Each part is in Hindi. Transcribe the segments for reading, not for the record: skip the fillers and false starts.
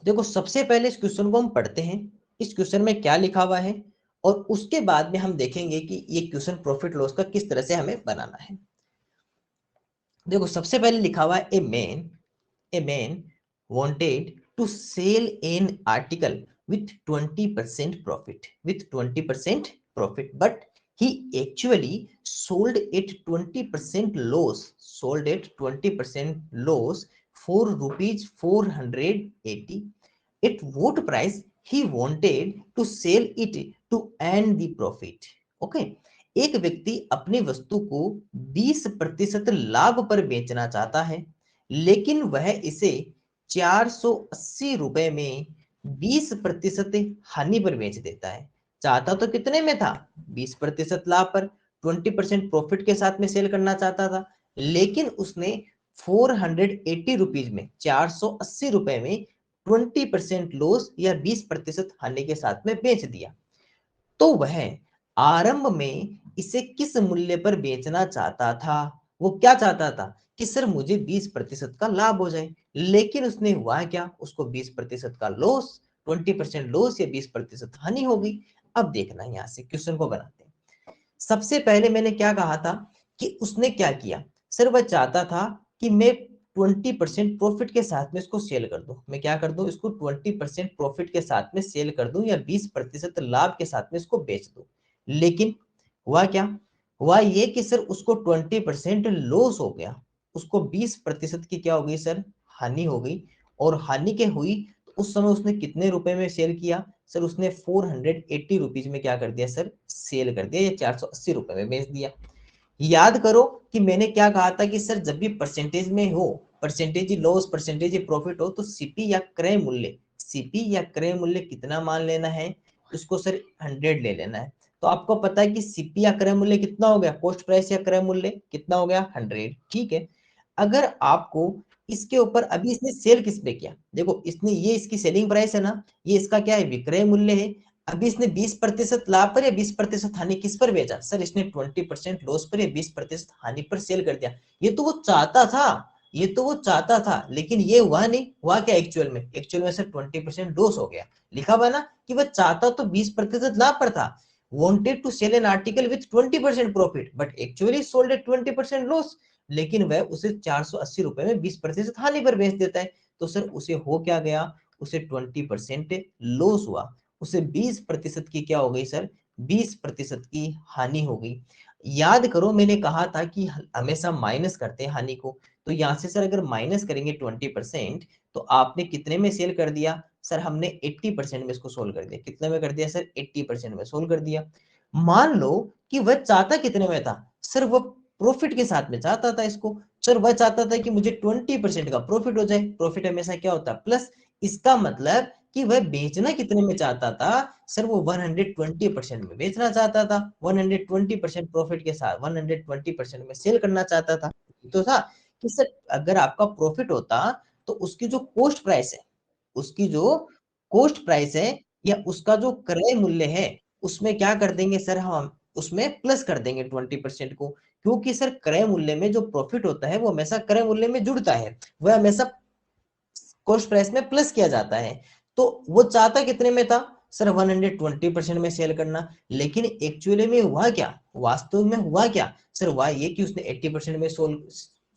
देखो सबसे पहले इस क्वेश्चन को हम पढ़ते हैं, इस क्वेश्चन में क्या लिखा हुआ है, और उसके बाद में हम देखेंगे कि ये क्वेश्चन प्रॉफिट लॉस का किस तरह से हमें बनाना है। देखो सबसे पहले लिखा हुआ है a man wanted to sell an article with 20% profit, but he actually sold at 20% loss for rupees 480. At what price he wanted to sell it to earn the profit? Okay, एक व्यक्ति अपनी वस्तु को 20% लाभ पर बेचना चाहता है, लेकिन वह इसे 480 रुपए में 20% हानि पर बेच देता है। चाहता तो कितने में था? 20% लाभ पर, 20% प्रॉफिट के साथ में सेल करना चाहता था, लेकिन उसने 480 रुपीज में, 480 रुपए में 20% लॉस या 20% हानि के साथ में बेच दिया। तो वह आरंभ में इसे किस मूल्य पर बेचना चाहता था? वो क्या चाहता था कि सर मुझे 20% का लाभ हो जाए, लेकिन उसने हुआ क्या, उसको 20% का लॉस, 20% लॉस या 20% हानि हो गई। अब देखना यहां से क्वेश्चन को बनाते हैं। सबसे पहले मैंने क्या कहा था कि उसने क्या किया, सर वह चाहता था कि मैं 20% प्रॉफिट के साथ में इसको सेल कर दूं। मैं क्या कर दूं, इसको 20% प्रॉफिट के साथ में सेल कर दूं या 20% लाभ के साथ में इसको बेच दूं। लेकिन हुआ क्या, हुआ ये कि सर उसको 20% लॉस हो गया, उसको 20% की क्या हो गई सर, हानि हो गई। और हानि के हुई तो उस समय उसने कितने रुपए में सेल किया, सर उसने 480 रुपीज में क्या कर दिया सर, सेल कर दिया, या 480 रुपए में बेच दिया। याद करो कि मैंने क्या कहा था कि सर जब भी परसेंटेज में हो, परसेंटेज लॉस परसेंटेज प्रॉफिट हो, तो सीपी या क्रय मूल्य, सीपी या क्रय मूल्य कितना मान लेना है, उसको सर 100 ले लेना है। तो आपको पता है कि सीपी या क्रय मूल्य कितना हो गया, कॉस्ट प्राइस या क्रय मूल्य कितना हो गया, 100। ठीक है, अगर आपको इसके ऊपर, अभी इसने सेल किस पे किया, देखो इसने, ये इसकी सेलिंग प्राइस है ना, ये इसका क्या है, विक्रय मूल्य है। अभी इसने 20% लाभ पर या 20% हानि किस पर बेचा, सर इसने 20% लॉस पर या 20% हानि पर सेल कर दिया। ये तो वो चाहता था, ये तो वो चाहता था, लेकिन ये हुआ नहीं। हुआ क्या एक्चुअल में सर 20% लॉस हो गया। लिखा हुआ ना कि वह चाहता तो 20% लाभ पर था, wanted to sell an article with 20% profit but actually sold at 20% loss, लेकिन वह उसे 480 रुपए में 20% हानि पर बेच देता है। तो सर उसे हो क्या गया, उसे 20% लॉस हुआ, उसे 20% की क्या हो गई सर, 20% की हानि हो गई। याद करो मैंने कहा था कि हमेशा माइनस करते हैं हानि को। तो यहां से सर अगर माइनस करेंगे 20%, तो आपने कितने में सेल कर दिया, सर हमने 80% में इसको सोल्व कर दिया। कितने में कर दिया सर, 80% में सोल्व कर दिया। मान लो कि वह चाहता कितने में था, सर वह प्रॉफिट के साथ में चाहता था इसको। सर वह चाहता था कि मुझे 20% का प्रॉफिट हो जाए। प्रॉफिट हमेशा क्या होता है, प्लस। इसका मतलब कि वह बेचना कितने में चाहता था, सर वो 120% में बेचना चाहता था, 120% प्रॉफिट के साथ 120% में सेल करना चाहता था। तो था कि सर अगर आपका प्रॉफिट होता, तो उसकी जो कॉस्ट प्राइस है, उसकी जो कॉस्ट प्राइस है या उसका जो क्रय मूल्य है, उसमें क्या कर देंगे सर, हम उसमें प्लस कर देंगे 20% को। क्योंकि सर क्रय मूल्य में जो प्रॉफिट होता है वो हमेशा क्रय मूल्य में जुड़ता है, वह हमेशा कॉस्ट प्राइस में प्लस किया जाता है। तो वो चाहता कितने में था, सर 120% में सेल करना। लेकिन एक्चुअली में हुआ क्या, वास्तव में हुआ क्या, सर हुआ ये कि उसने 80% में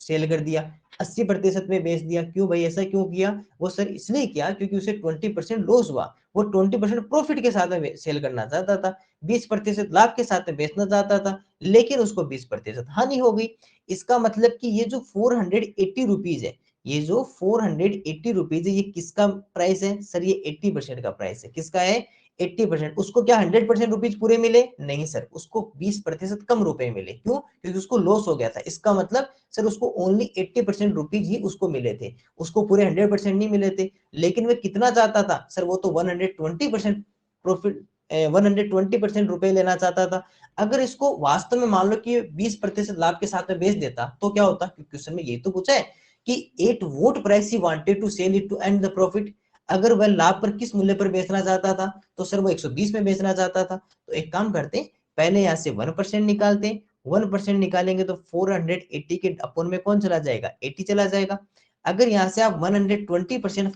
सेल कर दिया, 80% में बेच दिया। क्यों भाई, ऐसा क्यों किया, वो सर इसलिए किया क्योंकि उसे 20% लॉस हुआ। वो 20% प्रॉफिट के साथ में सेल करना चाहता था, 20% लाभ के साथ में बेचना चाहता था, लेकिन उसको 20% हानि हो गई। इसका मतलब कि ये जो 480 रुपीज है, ये जो 480 रुपीज है, ये किसका प्राइस है सर, ये 80% का प्राइस है। किसका है, 80%। उसको क्या 100% रुपीज पूरे मिले, नहीं सर, उसको 20% कम रुपए मिले। क्यों, क्योंकि उसको लॉस हो गया था। इसका मतलब सर उसको ओनली 80% रुपीज ही उसको मिले थे, उसको पूरे 100% नहीं मिले थे। लेकिन वह कितना चाहता था, सर वो तो 120% प्रॉफिट, 120% रुपए लेना चाहता था। अगर इसको वास्तव में मान लो कि 20% लाभ के साथ में बेच देता, तो क्या होता, क्योंकि क्वेश्चन में ये तो पूछा है कि at what price he wanted to sell it to end the profit. अगर वह लाभ पर किस मूल्य पर बेचना चाहता था, तो सर वो 120 में बेचना चाहता था। तो एक काम करते हैं, पहले यहां से 1% निकालते हैं। 1% निकालेंगे तो 480 के अपोन में कौन चला जाएगा, 80 चला जाएगा। अगर यहां से आप 120%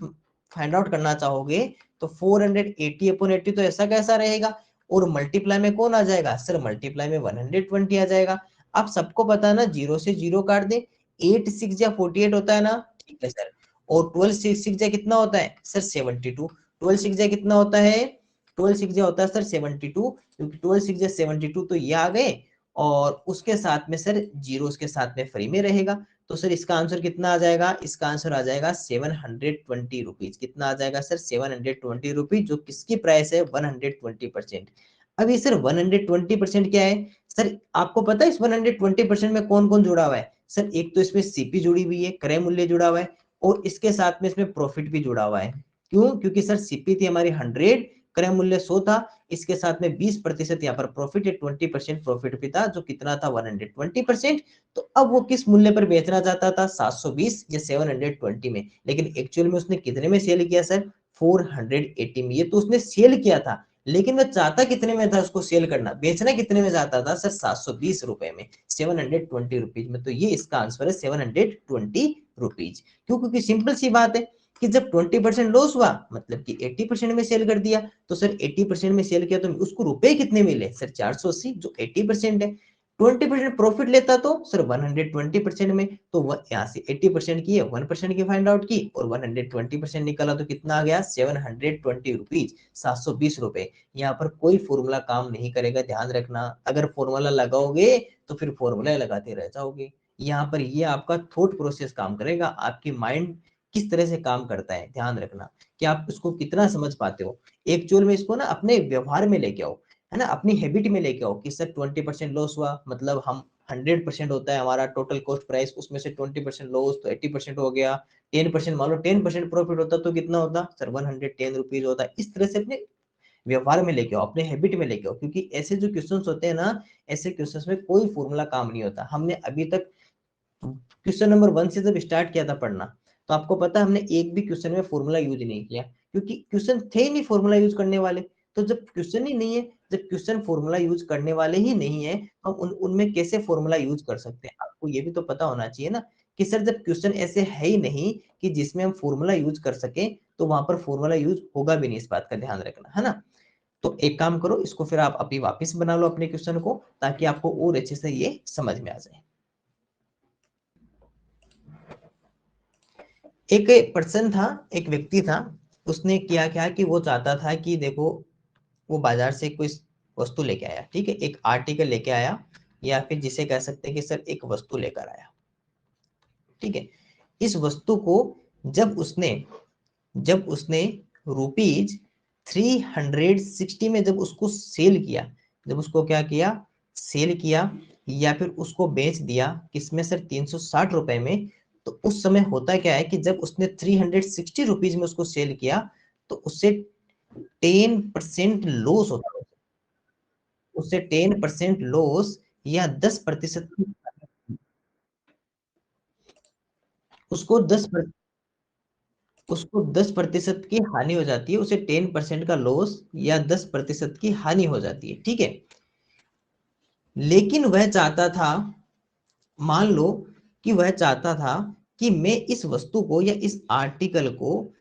फाइंड आउट करना चाहोगे तो 480 अपॉन 80 तो ऐसा कैसा रहेगा, और मल्टीप्लाई में कौन आ जाएगा सर, मल्टीप्लाई में 120 आ जाएगा। आप सबको पता है ना, जीरो से जीरो काट दे, 8 6 या 48 होता है ना, ठीक है सर। और 12 6 6 या कितना होता है सर 72, 12 6 या कितना होता है, 12 6 या होता है सर 72, क्योंकि 12 6 या 72 तो ये आ गए, और उसके साथ में सर जीरो उसके साथ में फ्री में रहेगा। तो सर इसका आंसर कितना आ जाएगा, इसका आंसर आ जाएगा 720 रुपीज। कितना आ जाएगा सर 720 रुपीज, जो किसकी प्राइस है 120%। अब ये सर 120% क्या है सर, आपको पता है इस 120% में कौन कौन जुड़ा हुआ है सर, एक तो इसमें सीपी जुड़ी हुई है, क्रय मूल्य जुड़ा हुआ है, और इसके साथ में इसमें प्रॉफिट भी जुड़ा हुआ है। क्यों, क्योंकि सर सीपी थी हमारी 100, क्रय मूल्य 100 था, इसके साथ में 20% यहाँ पर प्रॉफिट है, 20% प्रॉफिट भी था, जो कितना था 120%। तो अब वो किस मूल्य पर बेचना चाहता था, 720 या 720 में, लेकिन एक्चुअल में उसने कितने में सेल किया सर, 480 में। ये तो उसने सेल किया था, लेकिन वह चाहता कितने में था उसको सेल करना, बेचना कितने में चाहता था सर, 720 रुपए में, 720 रुपीज में। तो ये इसका आंसर है 720 रुपीज। क्यों, क्योंकि सिंपल सी बात है कि जब 20% लॉस हुआ, मतलब कि 80% में सेल कर दिया, तो सर 80% में सेल किया तो उसको रुपए कितने मिले सर, 480, जो 80% है। 20% प्रॉफिट लेता तो सर 120% में, तो यहाँ से 80% की है, 1% की फाइंड आउट की, और 120% निकाला तो कितना आ गया 720 रुपीज, 720 रुपए। यहाँ पर कोई फॉर्मूला काम नहीं करेगा, ध्यान रखना। अगर फॉर्मूला लगाओगे तो फिर फॉर्मूला लगाते रह जाओगे। यहाँ पर ये आपका थॉट प्रोसेस काम करेगा, आपकी माइंड किस तरह से काम करता है, ध्यान रखना कि आप उसको कितना समझ पाते हो। एक्चुअल में इसको ना अपने व्यवहार में लेके आओ, है ना, अपनी हैबिट में लेके आओ कि सर 20% लॉस हुआ, मतलब हम 100% होता है हमारा टोटल कॉस्ट प्राइस, उसमें से 20% लॉस तो 80% हो गया। 10% मान लो 10% प्रॉफिट होता तो कितना होता सर 110 रुपीज होता। इस तरह से अपने व्यवहार में लेके आओ, अपने हैबिट में लेके आओ, क्योंकि ऐसे जो क्वेश्चंस होते हैं ना, ऐसे क्वेश्चंस में कोई फॉर्मूला काम नहीं होता। हमने अभी तक क्वेश्चन नंबर 1 से जब स्टार्ट किया था पढ़ना, तो आपको पता है हमने एक भी क्वेश्चन में फॉर्मूला यूज नहीं किया, क्योंकि क्वेश्चन थे ही नहीं फॉर्मूला यूज करने वाले। तो जब क्वेश्चन ही नहीं है, जब क्वेश्चन फॉर्मूला यूज करने वाले ही नहीं है, तो हम उनमें कैसे फॉर्मूला यूज कर सकते हैं। आपको ये भी तो पता होना चाहिए ना कि सर जब क्वेश्चन ऐसे है ही नहीं कि जिसमें हम फॉर्मूला यूज कर सके, तो वहां पर फॉर्मूला यूज होगा भी नहीं, इस बात का ध्यान रखना, है ना। तो एक काम करो, इसको फिर आप अभी वापस बना लो अपने क्वेश्चन को, ताकि आपको और अच्छे से ये समझ में आ जाए। एक पर्सन था, एक व्यक्ति था, उसने किया क्या कि वो चाहता था कि देखो, वो बाजार से कोई वस्तु लेके आया, ठीक है, एक आर्टिकल लेके आया, या फिर जिसे कह सकते हैं कि सर एक वस्तु लेकर आया, ठीक है। इस वस्तु को जब उसने जब उसने रुपीज 360 में जब उसको सेल किया, जब उसको क्या किया, सेल किया, या फिर उसको बेच दिया किसमें सर 360 रुपए में, तो उस समय होता क्या है कि जब उसने 360 रुपीज में उसको सेल किया, तो उससे 10% लॉस होता है, उससे 10% लॉस या 10% उसको 10% की हानि हो जाती है, उसे 10% का लॉस या 10% की हानि हो जाती है, ठीक है। लेकिन वह चाहता था, मान लो कि वह चाहता था कि मैं इस वस्तु को या इस आर्टिकल को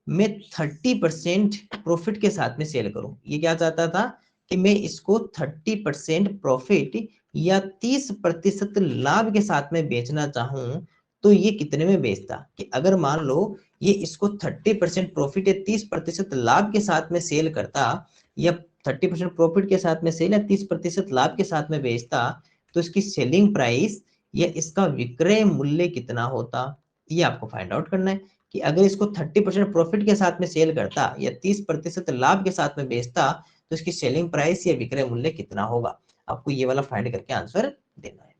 मैं 30% प्रॉफिट के साथ में सेल करूं। ये क्या चाहता था कि मैं इसको 30% प्रॉफिट या 30% लाभ के साथ में बेचना चाहूं, तो ये कितने में बेचता, कि अगर मान लो ये इसको 30% प्रॉफिट या 30% लाभ के साथ में सेल करता, या 30% प्रॉफिट के साथ में सेल या 30% लाभ के साथ में बेचता, तो इसकी सेलिंग प्राइस या इसका विक्रय मूल्य कितना होता। ये आपको फाइंड आउट करना है कि अगर इसको 30% प्रॉफिट के साथ में सेल करता या 30% लाभ के साथ में बेचता, तो इसकी सेलिंग प्राइस या विक्रय मूल्य कितना होगा। आपको ये वाला फाइंड करके आंसर देना है।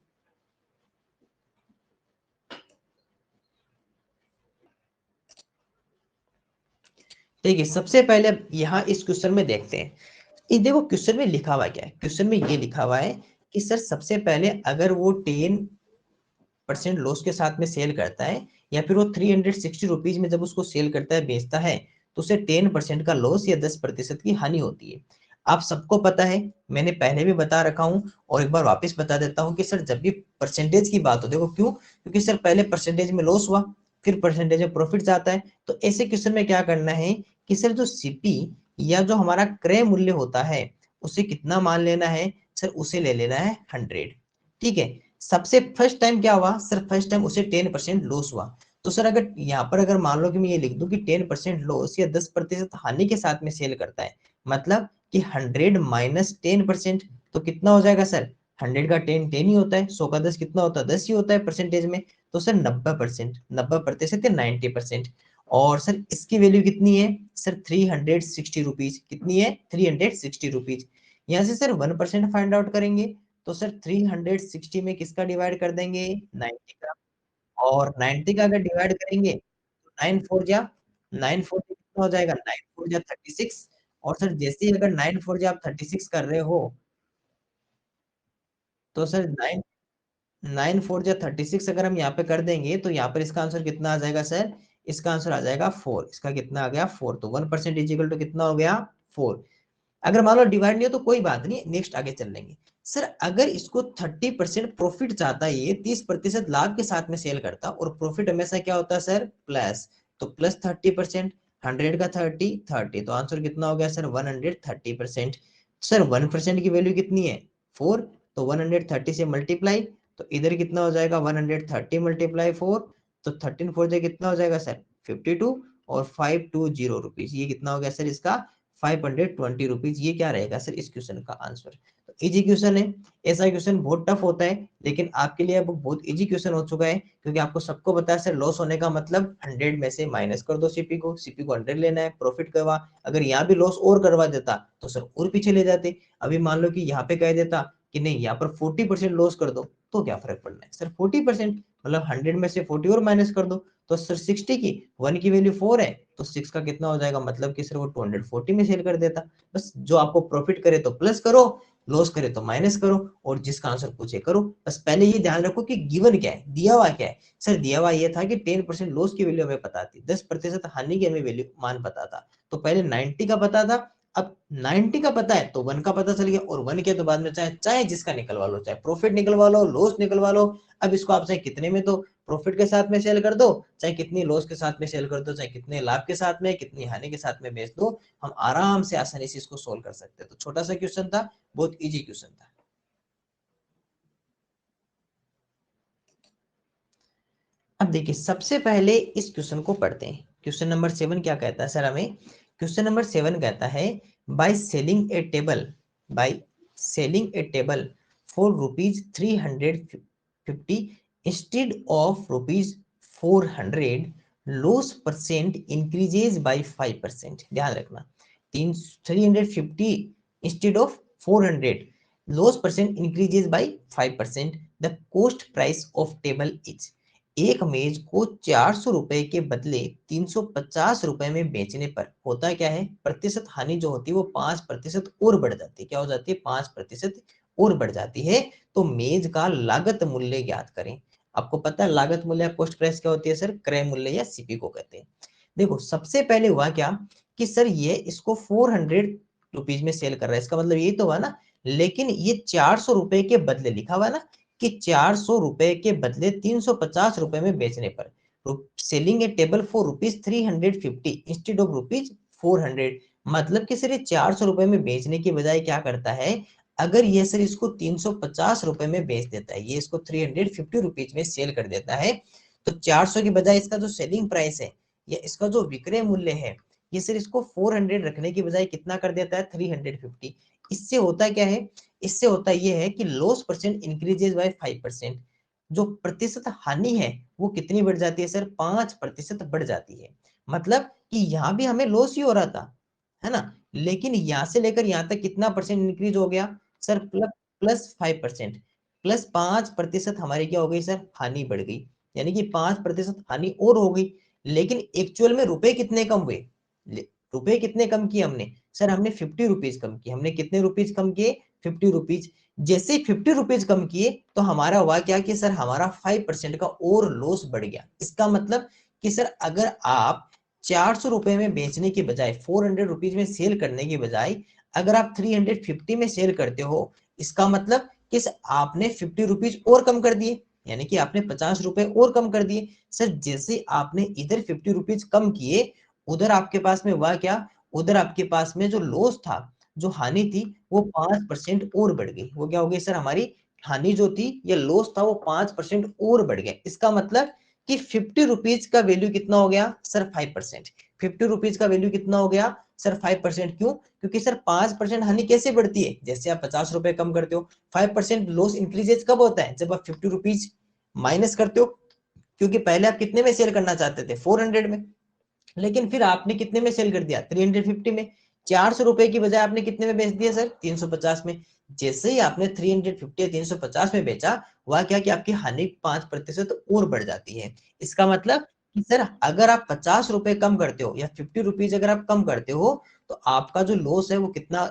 ठीक है, सबसे पहले यहाँ इस क्वेश्चन में देखते हैं। ये देखो क्वेश्चन में लिखा हुआ क्या है, क्वेश्चन में ये लिखा हुआ है कि सर सबसे पहले अगर वो 10% लॉस के साथ में सेल करता है, या फिर वो 360 रुपीज में जब उसको सेल करता है, बेचता है, तो उसे 10% का लॉस या 10% की हानि होती है। आप सबको पता है, मैंने पहले भी बता रखा हूं, और एक बार वापस बता देता हूं कि सर जब भी परसेंटेज की बात हो, देखो क्यों, क्योंकि सर पहले परसेंटेज में लॉस हुआ, फिर परसेंटेज में प्रॉफिट जाता है। तो ऐसे क्वेश्चन में क्या करना है कि सर जो सीपी या जो हमारा क्रय मूल्य होता है उसे कितना मान लेना है सर, उसे ले लेना है 100। ठीक है, सबसे फर्स्ट टाइम क्या हुआ सर, फर्स्ट टाइम उसे 10% लॉस हुआ। तो सर अगर यहाँ पर अगर मान लो कि मैं ये लिख दूं कि 10% लॉस या 10% हानि के साथ में सेल करता है, मतलब कि 100 माइनस 10%, तो कितना हो जाएगा सर, 100 का 10 10 ही होता है, 100 का 10 कितना होता है, 10 ही होता है परसेंटेज में। तो सर 90%, 90% या 90%। और सर इसकी वैल्यू कितनी है सर, 360 रुपीज। कितनी है, 360 रुपीज। यहाँ से सर 1% फाइंड आउट करेंगे, तो सर 360 में किसका डिवाइड कर देंगे, 90 का। और 90 का अगर डिवाइड करेंगे तो 9 4 कितना हो जाएगा, 9 4 36। और सर जैसे ही अगर 9 4 आप 36 कर रहे हो, तो सर 9 4 36 अगर हम यहाँ पे कर देंगे तो यहाँ पर इसका आंसर कितना आ जाएगा सर, इसका आंसर आ जाएगा 4। इसका कितना आ गया, 4। तो 1% इज इक्वल टू कितना हो गया, 4। अगर मान लो डिवाइड नहीं हो तो कोई बात नहीं, नेक्स्ट आगे चल लेंगे। सर अगर इसको 30% प्रॉफिट चाहता है, ये 30% लाभ के साथ में सेल करता, और प्रॉफिट हमेशा क्या होता है सर, प्लस। तो प्लस 30%, 100 का 30 30, तो आंसर कितना हो गया सर, 130%। सर 1% की वैल्यू कितनी है, 4। तो 130 से मल्टीप्लाई, तो इधर कितना हो जाएगा, 130 मल्टीप्लाई 4, तो 13 4 से कितना हो जाएगा सर, 52। और 520 रुपीज, ये कितना हो गया सर इसका, 520 रुपीज। ये क्या रहेगा सर इस क्वेश्चन का आंसर। तो इजी क्वेश्चन है, ऐसा क्वेश्चन बहुत टफ होता है, लेकिन आपके लिए अब बहुत इजी क्वेश्चन हो चुका है, क्योंकि आपको सबको पता है सर लॉस होने का मतलब 100 में से माइनस कर दो सीपी को, सीपी को 100 लेना है, प्रॉफिट करवा। अगर यहाँ भी लॉस और करवा देता तो सर और पीछे ले जाते। अभी मान लो कि यहाँ पे कह देता कि नहीं यहाँ पर 40% लॉस कर दो, तो क्या फर्क पड़ना है सर, 40% मतलब 100 में से 40 और माइनस कर दो। तो सर 60 की 1 की वैल्यू 4 है, तो 6 का कितना हो जाएगा, मतलब कि सर वो 240 में सेल कर देता। बस जो आपको प्रॉफिट करे तो प्लस करो, लॉस करे तो माइनस करो, और जिसका आंसर पूछे करो। बस पहले ये ध्यान रखो कि गिवन क्या है, दिया हुआ क्या है। सर दिया हुआ ये था कि 10% लॉस की वैल्यू हमें पता थी, 10% हानि की हमें वैल्यू मान पता था। तो पहले 90 का पता था, अब 90 का पता है तो 1 का पता चल गया, और 1 के तो बाद में चाहे चाहे जिसका निकलवा लो, चाहे प्रॉफिट निकलवा लो, लॉस निकलवा लो। अब इसको आप चाहे कितने में, तो प्रॉफिट के साथ में सेल कर दो, चाहे कितनी लॉस के साथ में सेल कर दो, चाहे कितने लाभ के साथ में, कितनी हानि के साथ में बेच दो, हम आराम से आसानी से इसको सोल्व कर सकते हैं। तो छोटा सा क्वेश्चन था, बहुत इजी क्वेश्चन था। अब देखिए सबसे पहले इस क्वेश्चन को पढ़ते हैं। क्वेश्चन नंबर 7 क्या कहता है सर हमें, क्वेश्चन नंबर 7 कहता है by selling A table, by selling A table for rupees 350 instead of rupees 400, loss percent increases by 5%। ध्यान रखना, 350 instead of 400, loss percent increases by 5%। The cost price of table is, एक मेज को 400 रुपए के बदले 350 रुपए में बेचने पर होता क्या है, प्रतिशत हानि जो होती है वो 5% और बढ़ जाती है। क्या हो जाती है, 5% और बढ़ जाती है। तो मेज का लागत मूल्य ज्ञात करें। आपको पता है लागत मूल्य कॉस्ट प्राइस क्या होती है सर, क्रय मूल्य या सीपी को कहते हैं। देखो सबसे पहले हुआ क्या कि सर ये इसको 400 रुपीज में सेल कर रहा है, इसका मतलब ये तो हुआ ना। लेकिन ये 400 रुपए के बदले लिखा हुआ ना कि 400 रुपए के बदले 350 रुपए में बेचने पर, selling A table for rupees 350 instead of rupees 400। मतलब कि सर ये 400 रुपए में बेचने की बजाय क्या करता है, अगर ये सर इसको 350 रुपए में बेच देता है, ये इसको 350 रुपीज में सेल कर देता है, तो 400 की बजाय इसका जो सेलिंग प्राइस है या इसका जो विक्रय मूल्य है, ये सर इसको 400 रखने की बजाय कितना कर देता है, 350। इससे होता क्या है, इससे होता यह है कि लॉस परसेंट इंक्रीजेज बाय 5%। जो प्रतिशत हानि है वो कितनी बढ़ जाती है सर, 5% बढ़ जाती है। मतलब कि यहाँ भी हमें लॉस ही हो रहा था, है ना, लेकिन यहाँ से लेकर यहाँ तक कितना परसेंट इंक्रीज हो गया सर, प्लस प्लस 5%। प्लस 5% हमारी क्या हो गई सर, हानि बढ़ गई, यानी कि 5% हानि और हो गई। लेकिन एक्चुअल में रुपए कितने कम हुए, रुपए कितने कम किए हमने सर, हमने 50 रुपीज कम किए। हमने कितने रुपीज कम किए, 50 रुपीज। जैसे ही 50 रुपीज कम किए तो हमारा हुआ क्या कि सर हमारा 5% का और लॉस बढ़ गया। इसका मतलब कि सर अगर आप 400 रुपए में बेचने के बजाय 400 रुपीज में सेल करने के बजाय अगर आप 350 में सेल करते हो, इसका मतलब कि आपने 50 रुपीज और कम कर दिए। यानी कि आपने 50 रुपए और कम कर दिए। सर जैसे आपने इधर 50 रुपीज कम किए, उधर आपके पास में हुआ क्या, उधर आपके पास में जो लॉस था, जो हानि थी, वो 5% और बढ़ गई। वो क्या हो गई सर, हमारी हानि जो थी, ये लॉस था, वो 5% और बढ़ गया। इसका मतलब कि 50 रुपीज का वैल्यू कितना हो गया सर, 5%। 50 रुपीज का वैल्यू कितना हो गया सर, 5%। क्यों? क्योंकि सर 5% हानि कैसे बढ़ती है, जैसे आप 50 रुपए कम करते हो, 5% लॉस इंक्रीजेज कब होता है, जब आप 50 रुपीज माइनस करते हो। क्योंकि पहले आप कितने में सेल करना चाहते थे, 400 में, लेकिन फिर आपने कितने में सेल कर दिया, 350 में। 400 रुपए की बजाय आपने कितने में बेच दिया सर, 350 में। जैसे ही आपने 350 या 350 में बेचा, वह क्या कि आपकी हानि 5% और बढ़ जाती है। इसका मतलब कि सर अगर आप 50 रुपए कम करते हो या 50 रुपीज अगर आप कम करते हो, तो आपका जो लॉस है वो कितना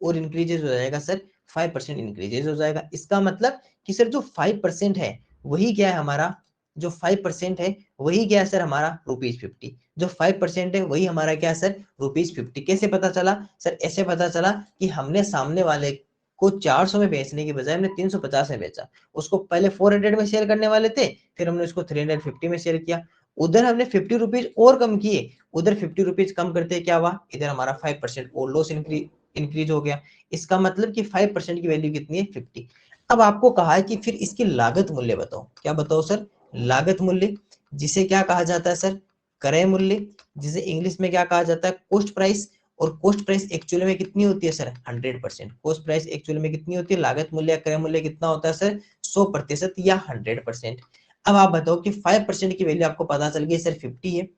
और इंक्रीजेज हो जाएगा सर, 5% इंक्रीजेज हो जाएगा। इसका मतलब कि सर जो 5% है वही क्या है हमारा, जो 5% है वही क्या है सर, हमारा ₹50। जो 5% है वही हमारा क्या है सर, ₹50। कैसे पता चला सर, ऐसे पता चला कि हमने सामने वाले को 400 में बेचने की बजाय हमने 350 में बेचा। उसको पहले 400 में सेल करने वाले थे, फिर हमने उसको 350 में सेल किया। उधर हमने 50 रुपीज और कम किए, उधर 50 रुपीज कम करते क्या हुआ, इधर हमारा 5% और लॉस इंक्रीज हो गया। इसका मतलब कि 5% की वैल्यू कितनी है, 50। अब आपको कहा है कि फिर इसकी लागत मूल्य बताओ। क्या बताओ सर, लागत मूल्य, जिसे क्या कहा जाता है सर, क्रय मूल्य, जिसे इंग्लिश में क्या कहा जाता है, कॉस्ट प्राइस। और कॉस्ट प्राइस एक्चुअली में कितनी होती है सर, 100%। कॉस्ट प्राइस एक्चुअली में कितनी होती है, लागत मूल्य क्रय मूल्य कितना होता है सर, 100% या 100%। अब आप बताओ कि 5% की वैल्यू आपको पता चल गई सर, 50 है।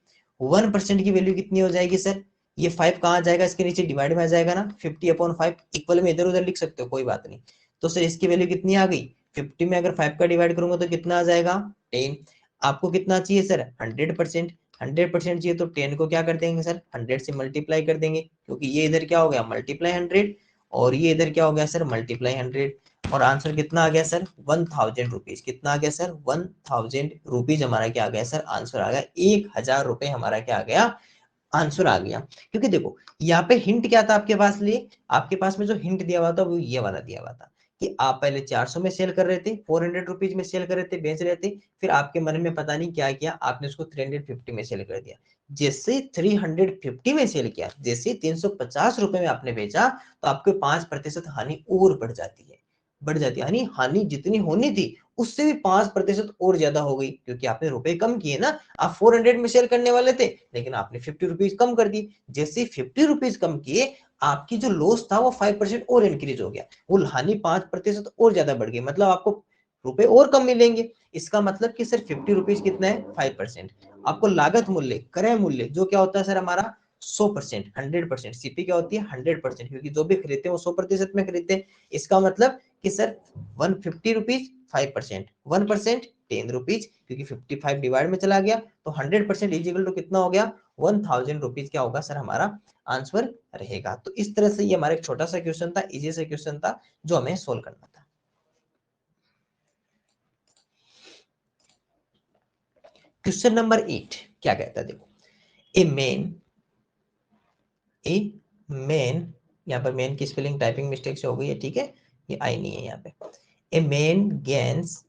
1% की वैल्यू कितनी हो जाएगी सर, ये 5 कहाँ जाएगा, इसके नीचे डिवाइड में आ जाएगा ना, 50/5। इक्वल में इधर उधर लिख सकते हो, कोई बात नहीं। तो सर इसकी वैल्यू कितनी आ गई, 50 में अगर 5 का डिवाइड करूंगा तो कितना आ जाएगा, 10। आपको कितना चाहिए सर, 100%। 100% चाहिए तो 10 को क्या कर देंगे सर, 100 से मल्टीप्लाई कर देंगे, क्योंकि ये इधर क्या हो गया, मल्टीप्लाई 100, और ये इधर क्या हो गया सर, मल्टीप्लाई 100। और आंसर कितना आ गया सर, 1000 रुपीज। कितना आ गया सर, 1000 रुपीज हमारा क्या आ गया सर, आंसर आ गया। 1000 रुपए हमारा क्या आ गया, आंसर आ गया। क्योंकि देखो यहाँ पे हिंट क्या था आपके पास, लिए आपके पास में जो हिंट दिया हुआ था वो ये वाला दिया हुआ था कि आप पहले 400 में सेल कर रहे थे, 400 रुपीज में सेल कर रहे थे, बेच रहे थे। फिर आपके मन में पता नहीं क्या किया, आपने उसको 350 में सेल कर दिया। जैसे 350 में सेल किया, जैसे 350 रुपए में आपने बेचा, तो आपके 5% हानि और बढ़ जाती है, बढ़ जाती है। यानी हानि जितनी होनी थी उससे भी 5% और ज्यादा हो गई, क्योंकि आपने रुपए कम किए ना। आप 400 में सेल करने वाले थे, लेकिन आपने 50 रुपीज कम कर दी। जैसे 50 रुपीज कम किए, आपकी जो लॉस था वो 5% और इंक्रीज हो गया, वो हानि 5% और ज्यादा बढ़ गई। मतलब आपको रुपए और कम मिलेंगे। इसका मतलब कि सर 50 रुपीज कितना है, 5%। आपको लागत मूल्य, क्रय मूल्य, जो क्या होता है सर हमारा 100%, 100%। सीपी क्या होती है, 100%, क्योंकि जो भी खरीदते हैं वो 100% में खरीदते हैं। इसका मतलब कि सर 150 रुपीज, 5%, 1% 10 रुपीज, क्योंकि 55 डिवाइड में चला गया, तो 100% इजिकल टू कितना हो गया, 1000 रुपीज क्या होगा सर, हमारा आंसर रहेगा। तो इस तरह से ये हमारा एक छोटा सा क्वेश्चन था, इजी सा क्वेश्चन था, जो हमें सोल्व करना था। क्वेश्चन नंबर 8 क्या कहता है, देखो, ए मैन, ए मैन, यहाँ पर मैन की स्पेलिंग टाइपिंग मिस्टेक से हो गई है, ठीक है, ये आई नहीं है यहाँ पे। A man gains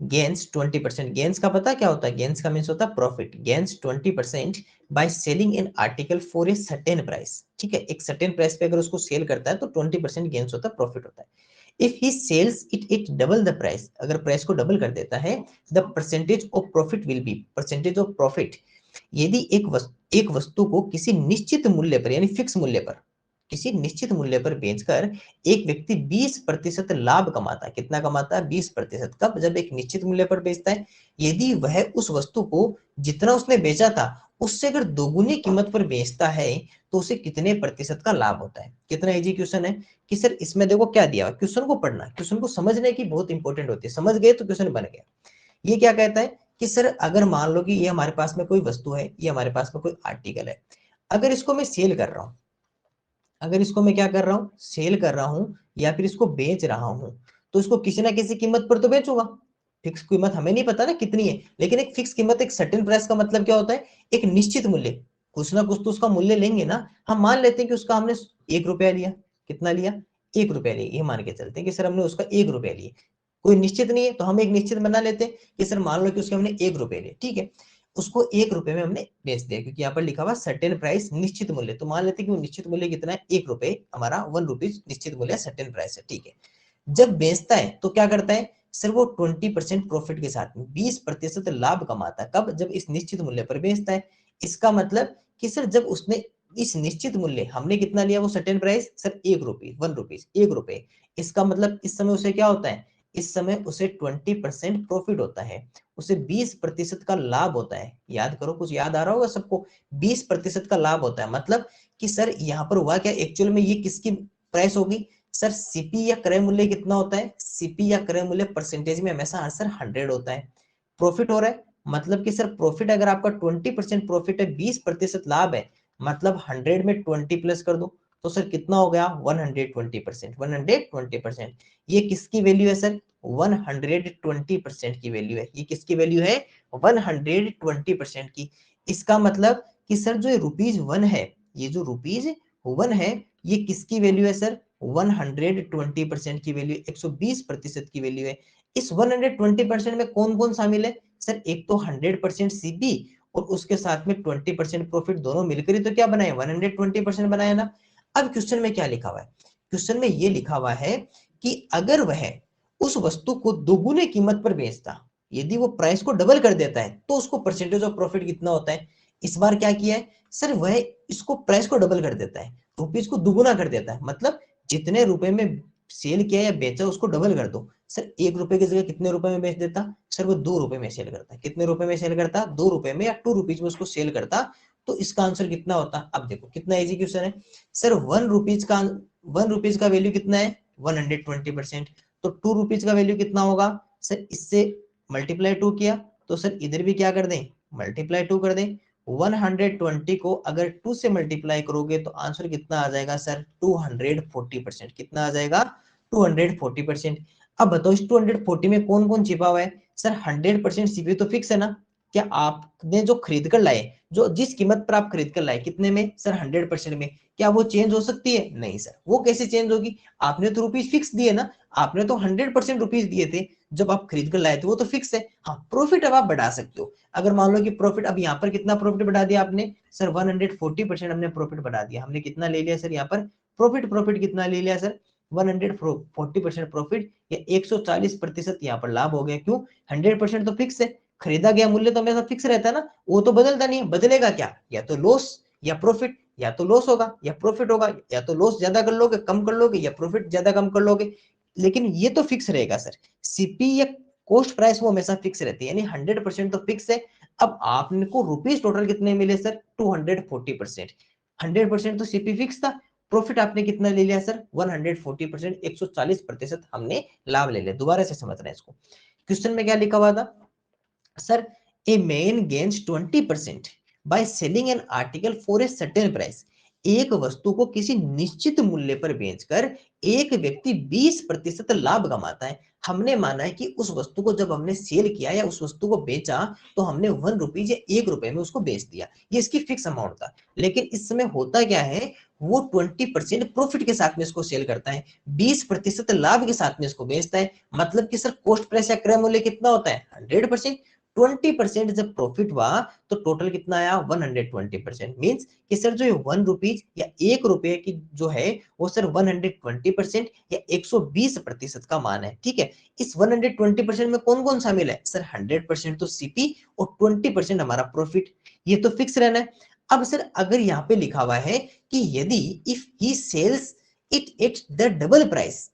20%। गेन्स का पता क्या होता है, गेन्स का मीन्स होता है profit. Gains 20% by selling an article for a certain price. ठीक है, एक सर्टेन प्राइस पे अगर उसको सेल करता है तो 20% गेन्स होता है, प्रॉफिट होता है। If he sells it double the price, अगर प्राइस को डबल कर देता है, the percentage of profit will be, percentage of profit, यदि एक वस्तु को किसी निश्चित मूल्य पर, यानी फिक्स मूल्य पर, किसी निश्चित मूल्य पर बेचकर एक व्यक्ति 20% लाभ कमाता है। कितना कमाता है, 20%। कब, जब एक निश्चित मूल्य पर बेचता है। यदि वह उस वस्तु को जितना उसने बेचा था उससे अगर दोगुनी कीमत पर बेचता है, तो उसे कितने प्रतिशत का लाभ होता है। कितना इजी क्वेश्चन है कि सर इसमें देखो क्या दिया हुआ, क्वेश्चन को पढ़ना, क्वेश्चन को समझने की बहुत इंपॉर्टेंट होती है, समझ गए तो क्वेश्चन बन गया। ये क्या कहता है कि सर अगर मान लो कि ये हमारे पास में कोई वस्तु है, ये हमारे पास में कोई आर्टिकल है, अगर इसको मैं सेल कर रहा हूं, अगर इसको मैं क्या कर रहा हूँ, सेल कर रहा हूँ या फिर इसको बेच रहा हूँ, तो इसको किसी ना किसी कीमत पर तो बेचूंगा। फिक्स कीमत हमें नहीं पता ना कितनी है, लेकिन एक फिक्स कीमत, एक सर्टेन प्राइस का मतलब क्या होता है, एक निश्चित मूल्य, कुछ ना कुछ तो उसका मूल्य लेंगे ना। हम मान लेते हैं कि उसका हमने 1 रुपया लिया, कितना लिया, 1 रुपया लिया, ये मान के चलते हैं कि सर हमने उसका 1 रुपया लिया। कोई निश्चित नहीं है, तो हम एक निश्चित बना लेते हैं कि सर मान लो कि उसके हमने 1 रुपए लिए, ठीक है, उसको 1 रुपए में हमने बेच दिया, क्योंकि यहाँ पर लिखा हुआ सर्टेन प्राइस निश्चित मूल्य, तो मान लेते हैं कि वो निश्चित मूल्य कितना है, 1 रुपए, हमारा 1 रुपीज निश्चित मूल्य सर्टेन प्राइस है, ठीक है। जब बेचता है तो क्या करता है सर, वो 20% प्रॉफिट के साथ में 20% लाभ कमाता है, कब, जब इस निश्चित मूल्य पर बेचता है। इसका मतलब कि सर जब उसने इस निश्चित मूल्य, हमने कितना लिया, वो सर्टेन प्राइस सर 1 रुपये, 1 रुपीज, 1 रुपए, इसका मतलब इस समय उसे क्या होता है, इस समय उसे 20% प्रॉफिट होता है, उसे 20% का लाभ होता है। याद करो, कुछ याद आ रहा होगा सबको, 20% का लाभ होता है, मतलब कि सर यहाँ पर हुआ क्या, एक्चुअल में ये किसकी प्राइस होगी सर, सीपी या क्रय मूल्य कितना होता है, सीपी या क्रय मूल्य परसेंटेज में हमेशा आंसर 100 होता है। प्रॉफिट हो रहा है, मतलब कि सर प्रॉफिट अगर आपका 20% प्रॉफिट है, 20% लाभ है, मतलब 100 में 20 प्लस कर दो तो सर कितना हो गया, 120%, 120%। ये किसकी वैल्यू है सर, 120% की वैल्यू है, ये किसकी वैल्यू है, 120% की। इसका मतलब कि सर जो ₹1 है, ये जो ₹1 है, ये किसकी वैल्यू है सर, 120% की वैल्यू, 120% की वैल्यू है। इस 120% में कौन कौन शामिल है सर, एक तो 100% सीपी और उसके साथ में 20% प्रॉफिट, दोनों मिलकर ही तो क्या बनाए, 120% बनाया ना। अब क्वेश्चन में क्या लिखा हुआ है, क्वेश्चन में ये लिखा हुआ है कि अगर वह उस वस्तु को दोगुने कीमत पर बेचता, यदि वो प्राइस को डबल कर देता है तो उसको परसेंटेज ऑफ प्रॉफिट कितना होता है। इस बार क्या किया है सर, वह इसको प्राइस को डबल कर देता है, रुपीज को दुगुना कर देता है, मतलब जितने रुपए में सेल किया या बेचा उसको डबल कर दो। सर 1 रुपए की जगह कितने रुपए में बेच देता सर, वो 2 रुपए में सेल करता, कितने रुपए में सेल करता, 2 रुपए में या 2 रुपीज में उसको सेल करता, तो इसका आंसर कितना होता। अब देखो कितना इजी क्वेश्चन है सर, 1 रुपीज का वैल्यू कितना है, 120%, तो 2 रुपीज का वैल्यू कितना होगा सर, इससे मल्टीप्लाई 2 किया तो सर इधर भी क्या कर दें, मल्टीप्लाई 2 कर दें। 120 को अगर 2 से मल्टीप्लाई करोगे तो आंसर कितना आ जाएगा सर, 240%, कितना आ जाएगा, 240%। अब बताओ इस 240 में कौन कौन छिपा हुआ है सर, 100% सीपी तो फिक्स है ना, क्या आपने जो खरीद कर लाए, जो जिस कीमत पर आप खरीद कर लाए, कितने में सर, 100% में, क्या वो चेंज हो सकती है, नहीं सर, वो कैसे चेंज होगी, आपने तो रुपीज फिक्स दिए ना, आपने तो 100% रुपीज दिए थे जब आप खरीद कर लाए थे, वो तो फिक्स है। हाँ, प्रॉफिट अब आप बढ़ा सकते हो, अगर मान लो कि प्रॉफिट, अब यहाँ पर कितना प्रॉफिट बढ़ा दिया आपने सर, 140% हमने प्रॉफिट बढ़ा दिया, हमने कितना ले लिया सर यहाँ पर प्रॉफिट, प्रॉफिट कितना ले लिया सर, 140% प्रॉफिट या 140% यहाँ पर लाभ हो गया, क्यों, 100% तो फिक्स है, खरीदा गया मूल्य तो हमेशा फिक्स रहता है ना, वो तो बदलता नहीं है, बदलेगा क्या, या तो लॉस या प्रॉफिट, या तो लॉस होगा या प्रॉफिट होगा, या तो लॉस ज्यादा कर लोगे कम कर लोगे, या प्रॉफिट ज्यादा कम कर लोगे, लेकिन ये तो फिक्स रहेगा सर, सीपी या कॉस्ट प्राइस वो हमेशा फिक्स रहती है, यानी 100% तो फिक्स है। अब आपको रुपीज टोटल कितने मिले सर, 240%, 100% तो सीपी फिक्स था, प्रॉफिट आपने कितना ले लिया सर, 140%, 140% हमने लाभ ले लिया। दोबारा से समझ रहे हैं इसको, क्वेश्चन में क्या लिखा हुआ था sir, a man gains 20% by selling an article for a certain price, एक वस्तु को किसी निश्चित मूल्य पर बेचकर एक व्यक्ति 20% लाभ कमाता है। हमने माना है कि उस वस्तु को जब हमने सेल किया या उस वस्तु को बेचा तो हमने 1 रुपीज या 1 रुपए में उसको बेच दिया, ये इसकी फिक्स अमाउंट था। लेकिन इस समय होता क्या है, वो 20% प्रॉफिट के साथ में इसको सेल करता है, 20% लाभ के साथ में इसको बेचता है, मतलब कि सर कॉस्ट प्राइस या क्रय मूल्य कितना होता है, 100%। 20% जब प्रॉफिट हुआ तो टोटल कितना आया, 120%, मीन्स कि सर जो 1 रुपीज या 1 रुपए की जो है वो सर 120% या 120% का मान है, ठीक है। इस 120% में कौन कौन शामिल है सर, 100% तो सीपी और 20% हमारा प्रॉफिट, ये तो फिक्स रहना है। अब सर अगर यहाँ पे लिखा हुआ है कि यदि if he sells it at the double price,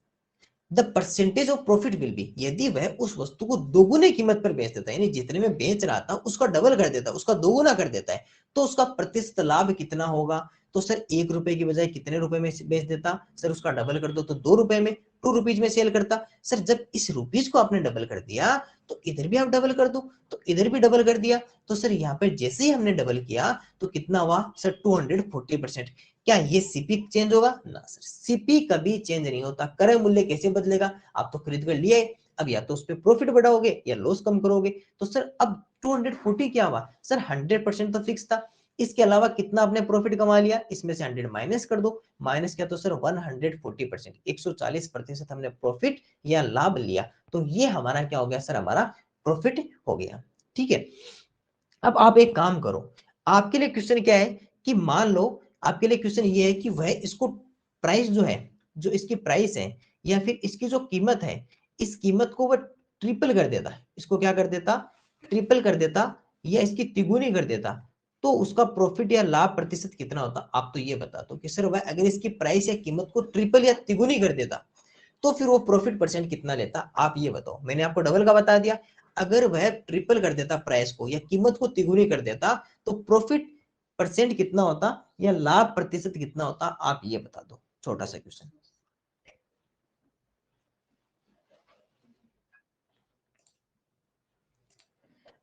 the percentage of profit will be, यदि वह उस वस्तु को दोगुने कीमत पर बेच देता है, यानी जितने में बेच रहा था उसका डबल कर देता है, उसका दोगुना कर देता है, तो उसका प्रतिशत लाभ कितना होगा, तो सर 1 रुपए की बजाय कितने रुपए में बेच देता सर, उसका डबल कर दो तो 2 रुपए में, 2 रुपीज में सेल करता। सर जब इस रुपीज को आपने डबल कर दिया तो इधर भी आप डबल कर दो, तो इधर भी डबल कर दिया, तो सर यहाँ पे जैसे ही हमने डबल किया तो कितना हुआ सर, 240%। क्या ये सीपी चेंज होगा ना सर, सीपी कभी चेंज नहीं होता, क्रय मूल्य कैसे बदलेगा, आप तो खरीद कर लिए, अब या तो उस पर प्रॉफिट बढ़ाओगे या लॉस कम करोगे, तो सर अब 240 क्या हुआ सर, 100% तो फिक्स था, इसके अलावा कितना आपने प्रॉफिट कमा लिया, इसमें से 100 माइनस कर दो, माइनस क्या तो सर 140%, 140% हमने प्रॉफिट या लाभ लिया, तो ये हमारा क्या हो गया सर, हमारा प्रॉफिट हो गया। ठीक है, अब आप एक काम करो, आपके लिए क्वेश्चन क्या है कि मान लो आपके लिए क्वेश्चन ये है कि वह इसको प्राइस जो है, जो इसकी प्राइस है या फिर इसकी जो कीमत है, इस कीमत को वह ट्रिपल कर देता, इसको क्या कर देता, ट्रिपल कर देता या इसकी तिगुनी कर देता, तो उसका प्रॉफिट या लाभ प्रतिशत कितना होता। आप तो ये बता दो कि सर वह अगर इसकी प्राइस या कीमत को ट्रिपल या तिगुनी कर देता तो फिर वो प्रॉफिट परसेंट कितना लेता, आप ये बताओ। मैंने आपको डबल का बता दिया, अगर वह ट्रिपल कर देता प्राइस को या कीमत को तिगुनी कर देता तो प्रॉफिट परसेंट कितना होता या लाभ प्रतिशत कितना होता, आप ये बता दो। छोटा सा क्वेश्चन।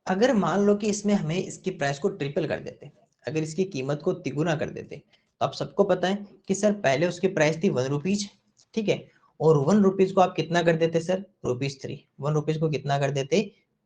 अगर मान लो कि इसमें हमें इसकी प्राइस को ट्रिपल कर देते, अगर इसकी कीमत को तिगुना कर देते, तो आप सबको पता है कि सर पहले उसकी प्राइस थी 1 रुपीज, ठीक है, और 1 रुपीज को आप कितना कर देते सर, ₹3, 1 रुपीज को कितना कर देते,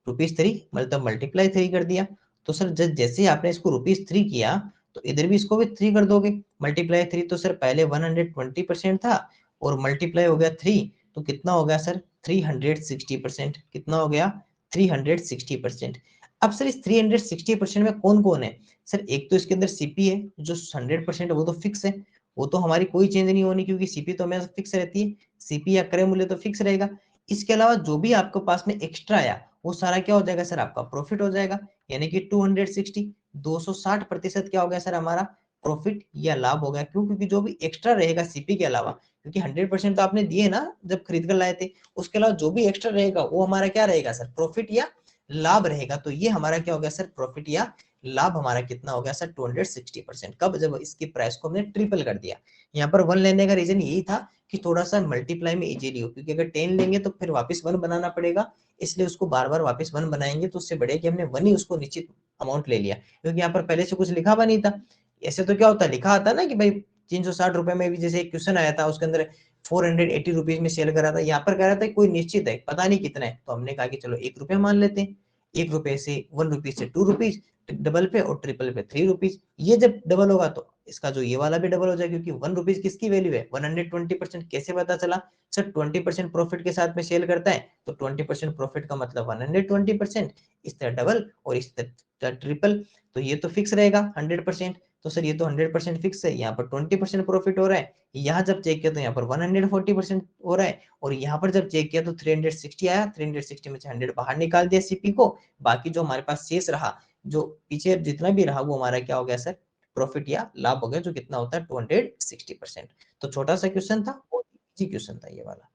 ₹3, मतलब मल्टीप्लाई 3 कर दिया। तो सर जैसे आपने इसको ₹3 किया तो इधर भी इसको भी 3 कर दोगे, मल्टीप्लाई 3, तो सर पहले 120% था और मल्टीप्लाई हो गया 3, तो कितना हो गया सर 360%, कितना हो गया 360%। अब सर इस 360% में कौन कौन है, सर एक तो इसके अंदर सीपी है जो 100% वो तो फिक्स है, वो तो हमारी कोई चेंज नहीं होनी क्योंकि सीपी तो हमेशा फिक्स रहती है, सीपी या क्रय मूल्य तो फिक्स रहेगा। इसके अलावा जो भी आपके पास में एक्स्ट्रा आया वो सारा क्या हो जाएगा सर, आपका प्रॉफिट हो जाएगा, यानी कि 260, 260% क्या हो गया सर हमारा प्रॉफिट या लाभ हो गया। क्यों, क्योंकि जो भी एक्स्ट्रा रहेगा सीपी के अलावा, क्योंकि 100% तो आपने दिए ना जब खरीद कर लाए थे, उसके अलावा जो भी एक्स्ट्रा रहेगा वो हमारा क्या रहेगा सर, प्रॉफिट या लाभ रहेगा। तो ये हमारा क्या हो गया सर, प्रॉफिट या लाभ हमारा कितना हो गया सर 260%। कब, जब इसकी प्राइस को हमने ट्रिपल कर दिया। यहाँ पर 1 लेने का रीजन यही था कि थोड़ा सा मल्टीप्लाई में इजीली हो, क्योंकि अगर 10 लेंगे तो फिर वापस 1 बनाना पड़ेगा, इसलिए उसको बार बार वापस 1 बनाएंगे तो उससे बढ़िया कि हमने 1 ही उसको निश्चित अमाउंट ले लिया, क्योंकि यहाँ पर पहले से कुछ लिखा हुआ नहीं था। ऐसे तो क्या होता, लिखा आता ना कि भाई 360 रुपए में भी, जैसे एक क्वेश्चन आया था उसके अंदर 480 रुपीज में सेल करा था, यहाँ पर कह रहा था कोई निश्चित है पता नहीं कितना है, तो हमने कहा कि चलो 1 रुपया मान लेते हैं, 1 रुपए से 1 रुपीज से 2 रुपीज, डबल पे और ट्रिपल पे 3 रुपीज। ये जब डबल होगा तो इसका जो ये वाला भी डबल हो जाएगा, क्योंकि 1 रुपीज किसकी वैल्यू है, 120%। कैसे पता चला सर, 20% प्रॉफिट के साथ में सेल करता है तो 20% प्रॉफिट का मतलब 120%, इस तरह डबल और इस तरह ट्रिपल, तो ये तो फिक्स रहेगा 100%। तो सर ये तो 100% फिक्स है, यहाँ पर 20% प्रॉफिट हो रहा है, यहाँ जब चेक किया तो यहाँ पर 140% हो रहा है, और यहाँ पर जब चेक किया तो 360 आया, 360 में से 100 बाहर निकाल दिया सीपी को, बाकी जो हमारे पास शेष रहा, जो पीछे जितना भी रहा वो हमारा क्या हो गया सर, प्रॉफिट या लाभ हो गया, जो कितना होता है 260%। तो छोटा सा क्वेश्चन था, बहुत इजी क्वेश्चन था ये वाला।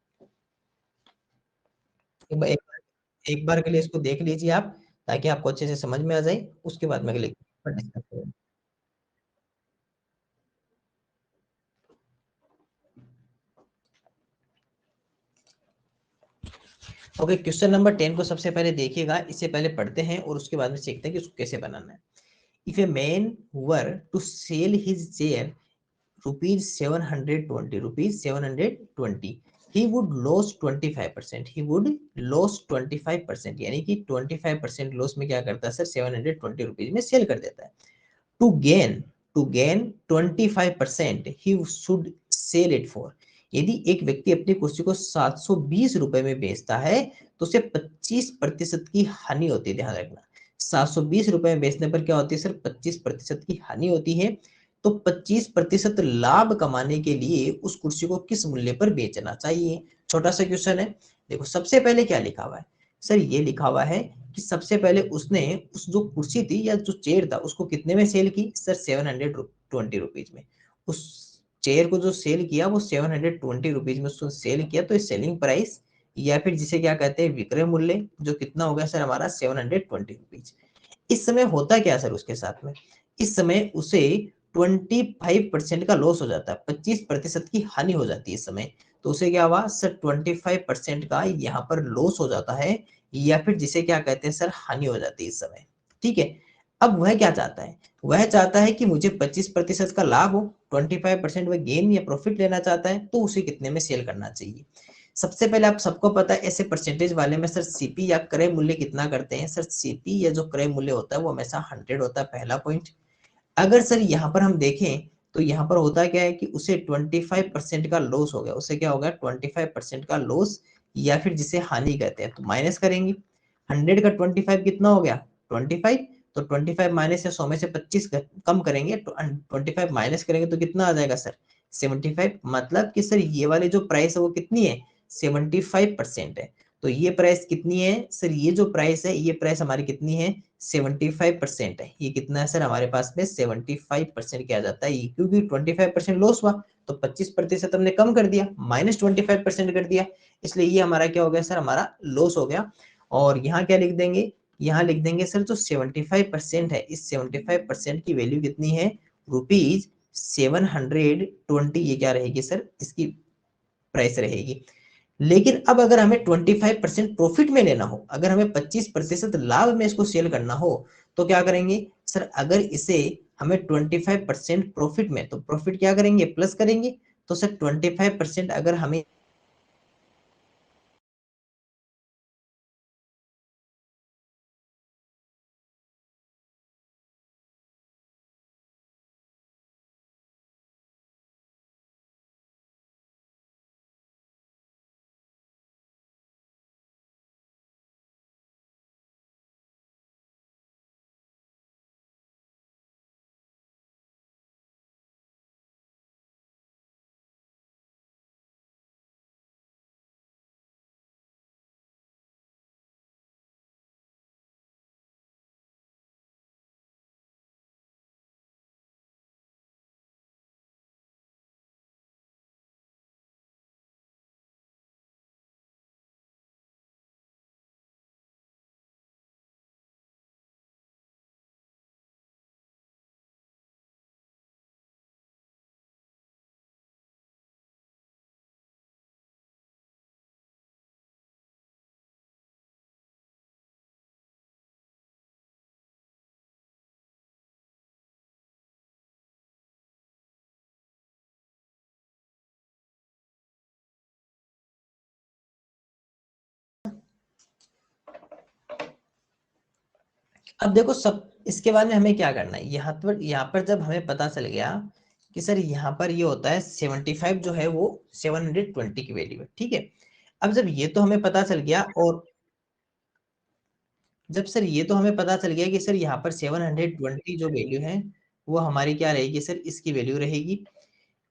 एक बार के लिए इसको देख लीजिए आप, ताकि आपको अच्छे से समझ में आ जाए, उसके बाद में अगले पर डिस्कस करेंगे। ओके, क्वेश्चन नंबर 10 को सबसे पहले देखिएगा, इससे पहले पढ़ते हैं और उसके बाद में सीखते हैं कि उसको कैसे बनाना है। If a man were to sell his share rupees 720, rupees 720, he would lose 25%, he would lose 25%, यानी कि 25% लॉस में क्या करता है सर, 720 रुपीज में सेल कर देता है। To gain, to gain 25% he should sell it for, यदि एक व्यक्ति अपनी कुर्सी को 720 रुपए में बेचता है तो उसे 25% की हानि होती है, ध्यान रखना। 720 रुपए में बेचने पर क्या होती है सर, 25% की हानि होती है। तो 25% लाभ कमाने के लिए उस कुर्सी को किस मूल्य पर बेचना चाहिए, छोटा सा क्वेश्चन है। देखो सबसे पहले क्या लिखा हुआ है सर, ये लिखा हुआ है कि सबसे पहले उसने उस जो कुर्सी थी या जो चेयर था उसको कितने में सेल की सर, 720 रुपीज में। उस चेयर को जो सेल किया वो 720 रुपीज में उसको सेल किया, तो सेलिंग प्राइस या फिर जिसे क्या कहते हैं विक्रय मूल्य, जो कितना हो गया सर हमारा 720 रुपीज। इस समय होता क्या सर उसके साथ में, इस समय उसे 25% का लॉस हो जाता है, 25% की हानि हो जाती है इस समय। तो उसे क्या हुआ सर, 25% का यहाँ पर लॉस हो जाता है, या फिर जिसे क्या कहते हैं सर, हानि हो जाती है इस समय। ठीक है, अब वह क्या चाहता है, वह चाहता है कि मुझे 25% का लाभ हो, 25% वह गेन या प्रॉफिट लेना चाहता है, तो उसे कितने में सेल करना चाहिए। सबसे पहले आप सबको पता है ऐसे परसेंटेज वाले में सर, सीपी या क्रय मूल्य कितना करते हैं सर, सीपी या जो क्रय मूल्य होता है वो हमेशा 100 होता है, पहला पॉइंट। अगर सर यहाँ पर हम देखें तो यहाँ पर होता क्या है कि उसे 25% का लॉस हो गया, उसे क्या हो गया 25% का लॉस, या फिर जिसे हानि कहते हैं। तो माइनस करेंगे, 100 का 25 कितना हो गया 25, तो 25 माइनस या 100 में से 25 कम करेंगे तो 25 माइनस करेंगे तो कितना आ जाएगा सर 75। मतलब कि सर ये वाली जो प्राइस है वो कितनी है 75% है। तो ये प्राइस कितनी है सर, ये जो प्राइस है ये प्राइस हमारी कितनी है 75% है। ये कितना है सर हमारे पास में 75% किया जाता है, ये क्योंकि 25% लॉस हुआ तो 25% हमने कम कर दिया, -25% कर दिया, इसलिए ये हमारा क्या हो गया सर हमारा लॉस हो गया। और यहाँ क्या लिख देंगे, यहाँ लिख देंगे सर जो 75% है, इस 75% की वैल्यू कितनी है ₹720, ये क्या रहेगी सर इसकी प्राइस रहेगी। लेकिन अब अगर हमें 25% प्रॉफिट में लेना हो, अगर हमें 25% लाभ में इसको सेल करना हो, तो क्या करेंगे सर, अगर इसे हमें 25% प्रॉफिट में, तो प्रॉफिट क्या करेंगे प्लस करेंगे, तो सर 25% अगर हमें अब देखो सब इसके बाद में हमें क्या करना है, यहाँ पर जब हमें पता चल गया कि सर यहाँ पर ये होता है 75 जो है वो 720 की वैल्यू है, ठीक है। अब जब ये तो हमें पता चल गया, और जब सर ये तो हमें पता चल गया कि सर यहाँ पर 720 जो वैल्यू है वो हमारी क्या रहेगी सर, इसकी वैल्यू रहेगी।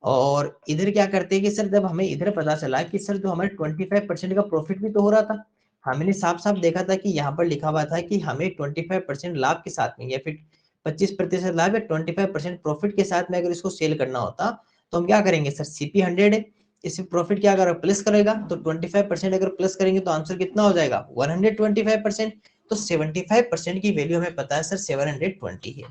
और इधर क्या करते हैं कि सर जब हमें इधर पता चला कि सर जो हमारे 25% का प्रॉफिट भी तो हो रहा था, हमने साफ साफ देखा था कि यहाँ पर लिखा हुआ था कि हमें 25% लाभ के साथ में या फिर 25% लाभ या 25% प्रॉफिट के साथ में अगर इसको सेल करना होता, तो हम क्या करेंगे सर, सीपी 100 है, इसमें प्रॉफिट क्या अगर प्लस करेगा तो 25% अगर प्लस करेंगे तो आंसर कितना हो जाएगा 125%। तो 75% की वैल्यू हमें पता है सर 720 है।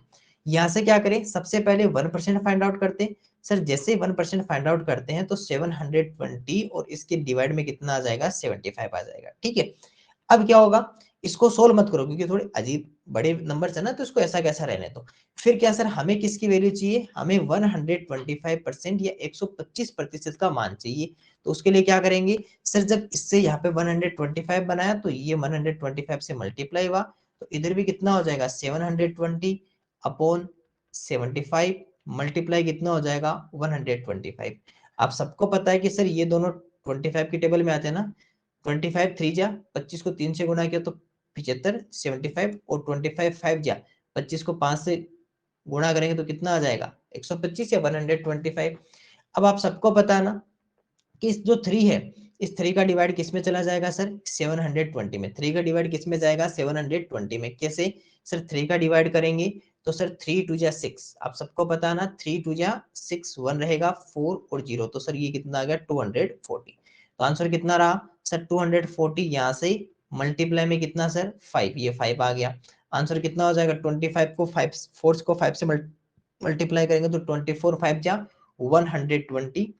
यहाँ से क्या करें, सबसे पहले 1% फाइंड आउट करते हैं। सर जैसे ही 1% फाइंड आउट करते हैं तो 720 और इसके डिवाइड में कितना आ जाएगा 75 आ जाएगा, ठीक है। अब क्या होगा, इसको सोल्व मत करो क्योंकि थोड़े अजीब बड़े नंबर है ना, तो इसको ऐसा कैसा रहने दो। फिर क्या सर, हमें किसकी वैल्यू चाहिए, हमें 125% या 125% का मान चाहिए। तो उसके लिए क्या करेंगे सर, जब इससे यहाँ पे 125 बनाया तो ये 125 से मल्टीप्लाई हुआ, तो इधर भी कितना हो जाएगा 720 अपॉन 75 मल्टीप्लाई कितना हो जाएगा 125। आप सबको पता है कि सर ये दोनों 25 की टेबल में आते हैं ना, 25 3 जा 25 को 3 से गुना किया तो 75, 75 और 25 5 जा 25 को 5 से गुणा करेंगे तो कितना आ जाएगा 125 या 125। अब आप सबको पता है ना कि इस जो 3 है, इस 3 का डिवाइड किस में चला जाएगा सर 720 में, 3 का डिवाइड किस में जाएगा 720 में। कैसे सर, 3 का डिवाइड करेंगे तो सर 3 2 जा 6, आप सबको पता है ना 3 2 जा 6, 1 रहेगा 4 और 0, तो सर ये कितना आ गया 240। तो आंसर कितना रहा सर 240, यहाँ से मल्टीप्लाई में कितना सर 5, ये 5 आ गया। आंसर कितना हो जाएगा 25 को 5 4 को 5 से मल्टीप्लाई करेंगे तो 24 5 जा 120,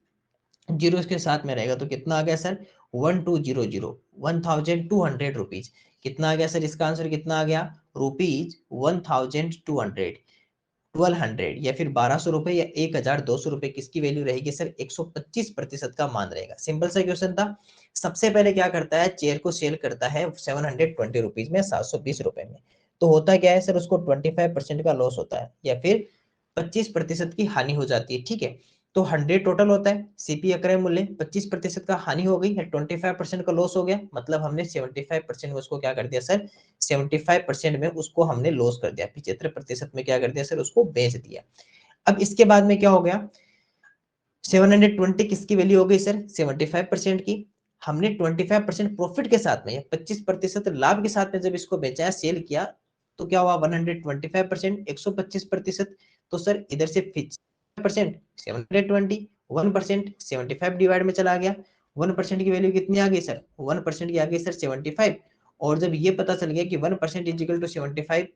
जीरो इसके साथ में रहेगा तो कितना आ गया सर 1200, 1200 रुपीज। कितना आ गया सर, इसका आंसर कितना आ गया रुपीज 1200, 1200 या फिर 1200 रुपए या 1200 रुपए, किसकी वैल्यू रहेगी सर 125% का मान रहेगा। सिंपल सा क्वेश्चन था। सबसे पहले क्या करता है, चेयर को सेल करता है 720 रुपीज में, 720 रुपए में। तो होता क्या है सर, उसको 25% का लॉस होता है, या फिर 25% की हानि हो जाती है, ठीक है। तो 100 टोटल होता है, सीपी अक्रय मूल्य 25% का हानि हो गई है, 25% का लॉस हो गया, मतलब हमने 75% में उसको क्या कर दिया सर, 75% में उसको हमने लॉस कर दिया, 75% में क्या कर दिया सर, उसको बेच दिया। अब इसके बाद में क्या हो गया, 720 किसकी वैल्यू हो गई सर, 75% की। हमने 25% प्रॉफिट के साथ में, 25% लाभ के साथ में जब इसको बेचा, सेल किया, तो क्या हुआ, 125%, 125%। तो सर इधर से 5% 720, 1% 75 डिवाइड में चला गया, 1% की वैल्यू कितनी आ गई सर, 1% की आ गई सर 75। और जब ये पता चल गया कि 1% इज इक्वल टू 75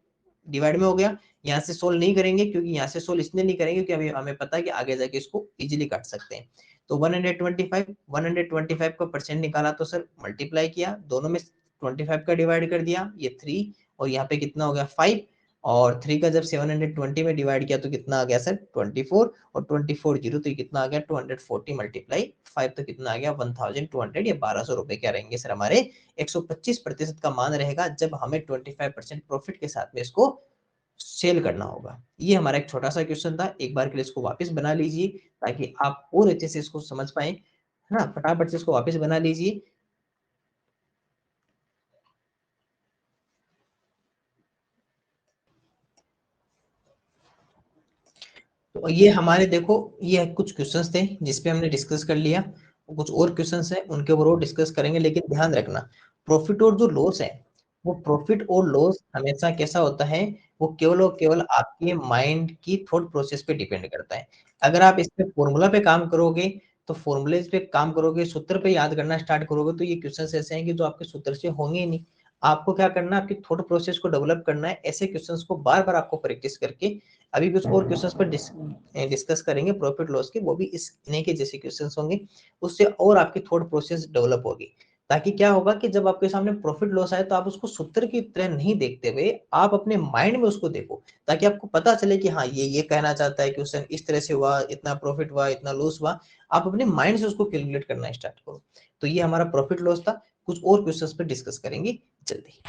डिवाइड में हो गया, यहाँ से सोल्व नहीं करेंगे, क्योंकि यहाँ से सोल्व इसलिए नहीं करेंगे कि अभी हमें पता है कि आगे जाके इसको इजीली काट सकते हैं। तो 125 का परसेंट निकाला, तो सर मल्टीप्लाई किया, दोनों में 25 का डिवाइड कर दिया, ये 3, और यहाँ पे कितना हो गया 5, और 3 का जब 720 में डिवाइड किया तो कितना आ गया सर 24, और 24 जीरो, तो ये कितना आ गया 240 मल्टीप्लाई 5, तो कितना आ गया 1200, ये 1200 रुपए क्या रहेंगे सर हमारे, 125% का मान रहेगा जब हमें 25% प्रॉफिट के साथ में इसको सेल करना होगा। ये हमारा एक छोटा सा क्वेश्चन था, एक बार के लिए इसको वापस बना लीजिए ताकि आप और अच्छे से इसको समझ पाए, है ना, फटाफट से इसको वापस बना लीजिए। तो ये हमारे देखो, ये कुछ क्वेश्चंस थे जिसपे हमने डिस्कस कर लिया, कुछ और क्वेश्चंस हैं उनके ऊपर और डिस्कस करेंगे, लेकिन ध्यान रखना प्रॉफिट और जो लॉस है, वो प्रॉफिट और लॉस हमेशा कैसा होता है, वो केवल और केवल आपके माइंड की थॉट प्रोसेस पे डिपेंड करता है। अगर आप इस पे फॉर्मूला पे काम करोगे, तो फॉर्मूले पे काम करोगे, सूत्र पे याद करना स्टार्ट करोगे, तो ये क्वेश्चंस ऐसे हैं कि जो आपके सूत्र से होंगे ही नहीं। आपको क्या करना है, आपकी थॉट प्रोसेस को डेवलप करना है, ऐसे क्वेश्चंस को बार बार आपको प्रैक्टिस करके, अभी कुछ और क्वेश्चंस पर डिस्कस करेंगे प्रॉफिट लॉस के, वो भी इस इन्हीं के जैसे क्वेश्चंस होंगे, उससे और आपकी थॉट प्रोसेस डेवलप होगी। ताकि क्या होगा कि जब आपके सामने प्रॉफिट लॉस आए, तो आप उसको सूत्र की तरह नहीं देखते हुए आप अपने माइंड में उसको देखो, ताकि आपको पता चले कि हाँ ये कहना चाहता है, क्वेश्चन इस तरह से हुआ, इतना प्रॉफिट हुआ, इतना लॉस हुआ, आप अपने माइंड से उसको कैलकुलेट करना स्टार्ट करो। तो ये हमारा प्रॉफिट लॉस था, कुछ और क्वेश्चंस पे डिस्कस करेंगे जल्दी।